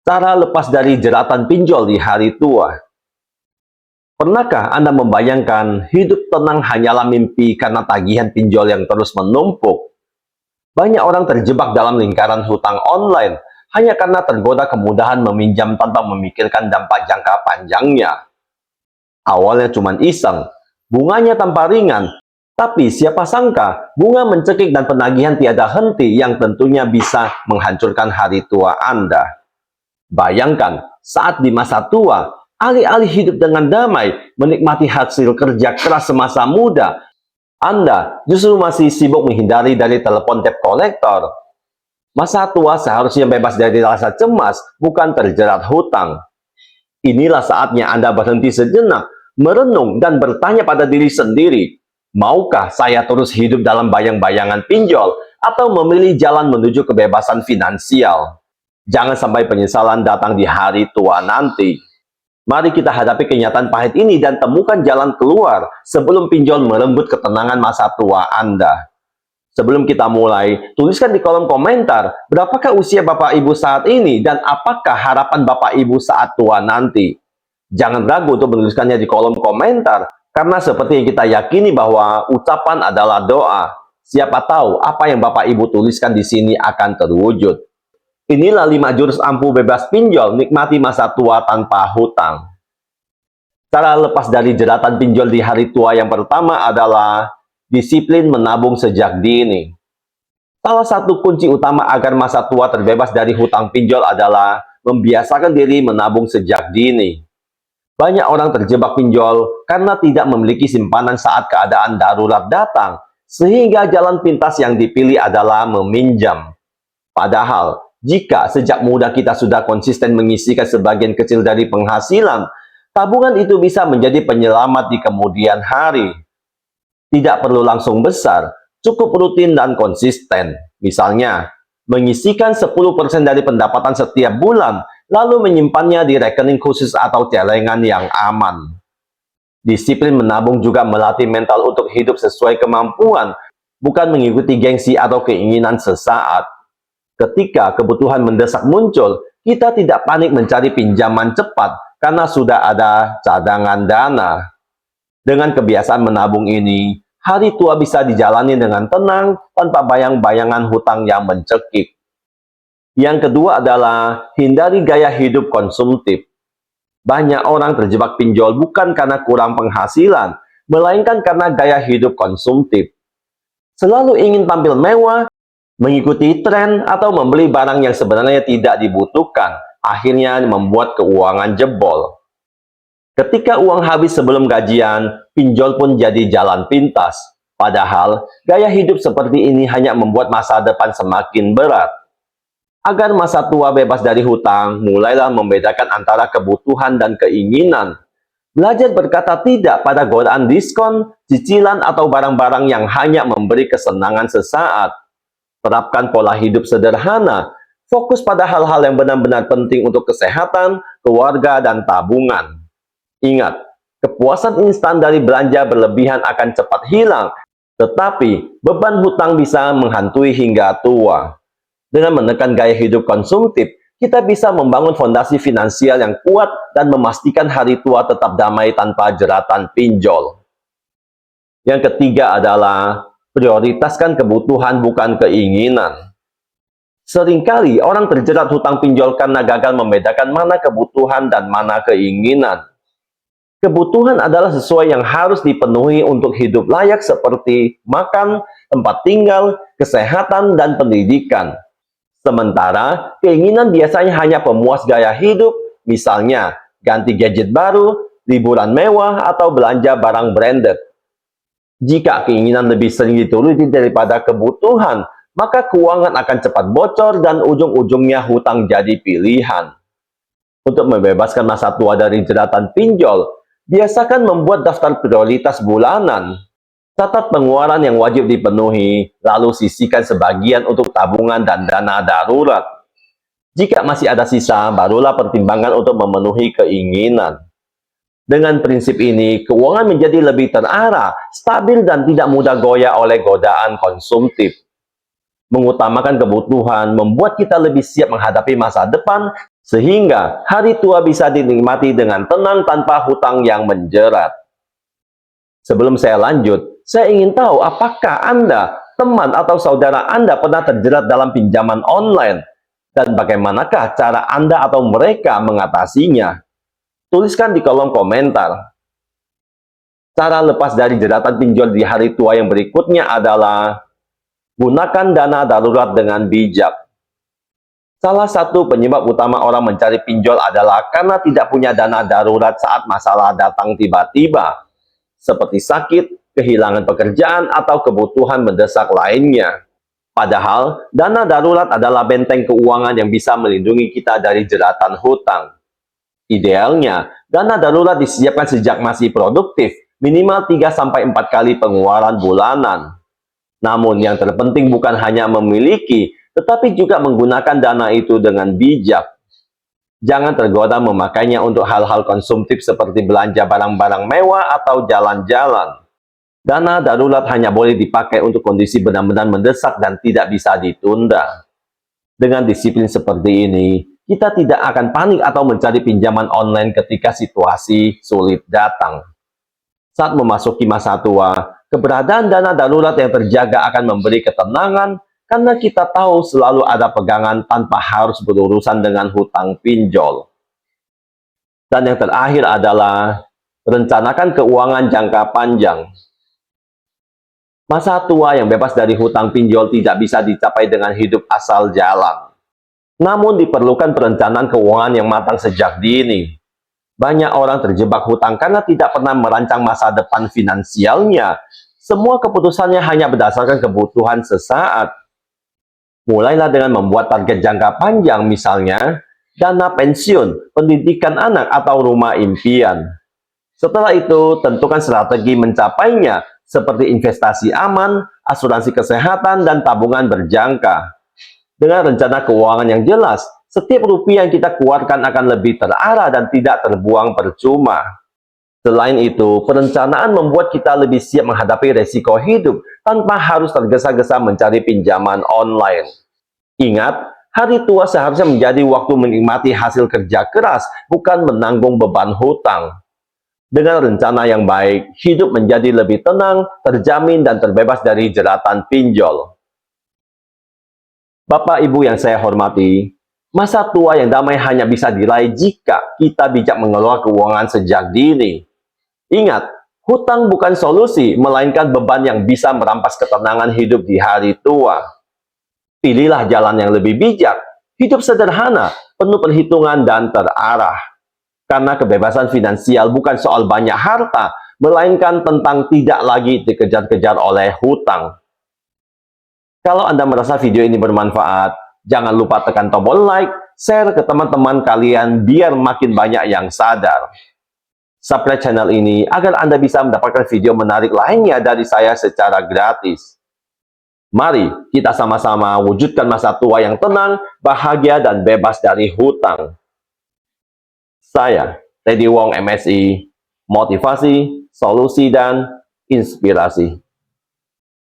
Cara lepas dari jeratan pinjol di hari tua. Pernahkah Anda membayangkan hidup tenang hanyalah mimpi karena tagihan pinjol yang terus menumpuk? Banyak orang terjebak dalam lingkaran hutang online hanya karena tergoda kemudahan meminjam tanpa memikirkan dampak jangka panjangnya. Awalnya cuma iseng, bunganya tanpa ringan, tapi siapa sangka bunga mencekik dan penagihan tiada henti yang tentunya bisa menghancurkan hari tua Anda. Bayangkan, saat di masa tua, alih-alih hidup dengan damai, menikmati hasil kerja keras semasa muda, Anda justru masih sibuk menghindari dari telepon debt collector. Masa tua seharusnya bebas dari rasa cemas, bukan terjerat hutang. Inilah saatnya Anda berhenti sejenak, merenung dan bertanya pada diri sendiri, maukah saya terus hidup dalam bayang-bayangan pinjol atau memilih jalan menuju kebebasan finansial? Jangan sampai penyesalan datang di hari tua nanti. Mari kita hadapi kenyataan pahit ini dan temukan jalan keluar sebelum pinjol merenggut ketenangan masa tua Anda. Sebelum kita mulai, tuliskan di kolom komentar berapakah usia Bapak Ibu saat ini dan apakah harapan Bapak Ibu saat tua nanti. Jangan ragu untuk menuliskannya di kolom komentar, karena seperti yang kita yakini bahwa ucapan adalah doa. Siapa tahu apa yang Bapak Ibu tuliskan di sini akan terwujud. Inilah 5 jurus ampuh bebas pinjol, nikmati masa tua tanpa hutang. Cara lepas dari jeratan pinjol di hari tua yang pertama adalah disiplin menabung sejak dini. Salah satu kunci utama agar masa tua terbebas dari hutang pinjol adalah membiasakan diri menabung sejak dini. Banyak orang terjebak pinjol karena tidak memiliki simpanan saat keadaan darurat datang, sehingga jalan pintas yang dipilih adalah meminjam. Padahal, jika sejak muda kita sudah konsisten menyisihkan sebagian kecil dari penghasilan, tabungan itu bisa menjadi penyelamat di kemudian hari. Tidak perlu langsung besar, cukup rutin dan konsisten. Misalnya, menyisihkan 10% dari pendapatan setiap bulan, lalu menyimpannya di rekening khusus atau celengan yang aman. Disiplin menabung juga melatih mental untuk hidup sesuai kemampuan, bukan mengikuti gengsi atau keinginan sesaat. Ketika kebutuhan mendesak muncul, kita tidak panik mencari pinjaman cepat karena sudah ada cadangan dana. Dengan kebiasaan menabung ini, hari tua bisa dijalani dengan tenang tanpa bayang-bayangan hutang yang mencekik. Yang kedua adalah hindari gaya hidup konsumtif. Banyak orang terjebak pinjol bukan karena kurang penghasilan, melainkan karena gaya hidup konsumtif. Selalu ingin tampil mewah, mengikuti tren, atau membeli barang yang sebenarnya tidak dibutuhkan, akhirnya membuat keuangan jebol. Ketika uang habis sebelum gajian, pinjol pun jadi jalan pintas. Padahal, gaya hidup seperti ini hanya membuat masa depan semakin berat. Agar masa tua bebas dari hutang, mulailah membedakan antara kebutuhan dan keinginan. Belajar berkata tidak pada godaan diskon, cicilan, atau barang-barang yang hanya memberi kesenangan sesaat. Terapkan pola hidup sederhana, fokus pada hal-hal yang benar-benar penting untuk kesehatan, keluarga, dan tabungan. Ingat, kepuasan instan dari belanja berlebihan akan cepat hilang, tetapi beban hutang bisa menghantui hingga tua. Dengan menekan gaya hidup konsumtif, kita bisa membangun fondasi finansial yang kuat dan memastikan hari tua tetap damai tanpa jeratan pinjol. Yang ketiga adalah prioritaskan kebutuhan bukan keinginan. Seringkali orang terjerat hutang pinjol karena gagal membedakan mana kebutuhan dan mana keinginan. Kebutuhan adalah sesuai yang harus dipenuhi untuk hidup layak seperti makan, tempat tinggal, kesehatan, dan pendidikan. Sementara, keinginan biasanya hanya pemuas gaya hidup, misalnya ganti gadget baru, liburan mewah, atau belanja barang branded. Jika keinginan lebih sering dituruti daripada kebutuhan, maka keuangan akan cepat bocor dan ujung-ujungnya hutang jadi pilihan. Untuk membebaskan masa tua dari jeratan pinjol, biasakan membuat daftar prioritas bulanan. Catat pengeluaran yang wajib dipenuhi, lalu sisihkan sebagian untuk tabungan dan dana darurat. Jika masih ada sisa, barulah pertimbangkan untuk memenuhi keinginan. Dengan prinsip ini, keuangan menjadi lebih terarah, stabil, dan tidak mudah goyah oleh godaan konsumtif. Mengutamakan kebutuhan membuat kita lebih siap menghadapi masa depan, sehingga hari tua bisa dinikmati dengan tenang tanpa hutang yang menjerat. Sebelum saya lanjut, saya ingin tahu apakah Anda, teman atau saudara Anda pernah terjerat dalam pinjaman online, dan bagaimanakah cara Anda atau mereka mengatasinya? Tuliskan di kolom komentar. Cara lepas dari jeratan pinjol di hari tua yang berikutnya adalah gunakan dana darurat dengan bijak. Salah satu penyebab utama orang mencari pinjol adalah karena tidak punya dana darurat saat masalah datang tiba-tiba, seperti sakit, kehilangan pekerjaan, atau kebutuhan mendesak lainnya. Padahal, dana darurat adalah benteng keuangan yang bisa melindungi kita dari jeratan hutang. Idealnya, dana darurat disiapkan sejak masih produktif, minimal 3-4 kali pengeluaran bulanan. Namun yang terpenting bukan hanya memiliki, tetapi juga menggunakan dana itu dengan bijak. Jangan tergoda memakainya untuk hal-hal konsumtif seperti belanja barang-barang mewah atau jalan-jalan. Dana darurat hanya boleh dipakai untuk kondisi benar-benar mendesak dan tidak bisa ditunda. Dengan disiplin seperti ini, kita tidak akan panik atau mencari pinjaman online ketika situasi sulit datang. Saat memasuki masa tua, keberadaan dana darurat yang terjaga akan memberi ketenangan karena kita tahu selalu ada pegangan tanpa harus berurusan dengan hutang pinjol. Dan yang terakhir adalah rencanakan keuangan jangka panjang. Masa tua yang bebas dari hutang pinjol tidak bisa dicapai dengan hidup asal jalan. Namun diperlukan perencanaan keuangan yang matang sejak dini. Banyak orang terjebak hutang karena tidak pernah merancang masa depan finansialnya. Semua keputusannya hanya berdasarkan kebutuhan sesaat. Mulailah dengan membuat target jangka panjang, misalnya dana pensiun, pendidikan anak, atau rumah impian. Setelah itu, tentukan strategi mencapainya, seperti investasi aman, asuransi kesehatan, dan tabungan berjangka. Dengan rencana keuangan yang jelas, setiap rupiah yang kita keluarkan akan lebih terarah dan tidak terbuang percuma. Selain itu, perencanaan membuat kita lebih siap menghadapi resiko hidup tanpa harus tergesa-gesa mencari pinjaman online. Ingat, hari tua seharusnya menjadi waktu menikmati hasil kerja keras, bukan menanggung beban hutang. Dengan rencana yang baik, hidup menjadi lebih tenang, terjamin, dan terbebas dari jeratan pinjol. Bapak Ibu yang saya hormati, masa tua yang damai hanya bisa diraih jika kita bijak mengelola keuangan sejak dini. Ingat, hutang bukan solusi, melainkan beban yang bisa merampas ketenangan hidup di hari tua. Pilihlah jalan yang lebih bijak, hidup sederhana, penuh perhitungan dan terarah. Karena kebebasan finansial bukan soal banyak harta, melainkan tentang tidak lagi dikejar-kejar oleh hutang. Kalau Anda merasa video ini bermanfaat, jangan lupa tekan tombol like, share ke teman-teman kalian biar makin banyak yang sadar. Subscribe channel ini agar Anda bisa mendapatkan video menarik lainnya dari saya secara gratis. Mari kita sama-sama wujudkan masa tua yang tenang, bahagia, dan bebas dari hutang. Saya, Teddy Wong MSI, motivasi, solusi, dan inspirasi.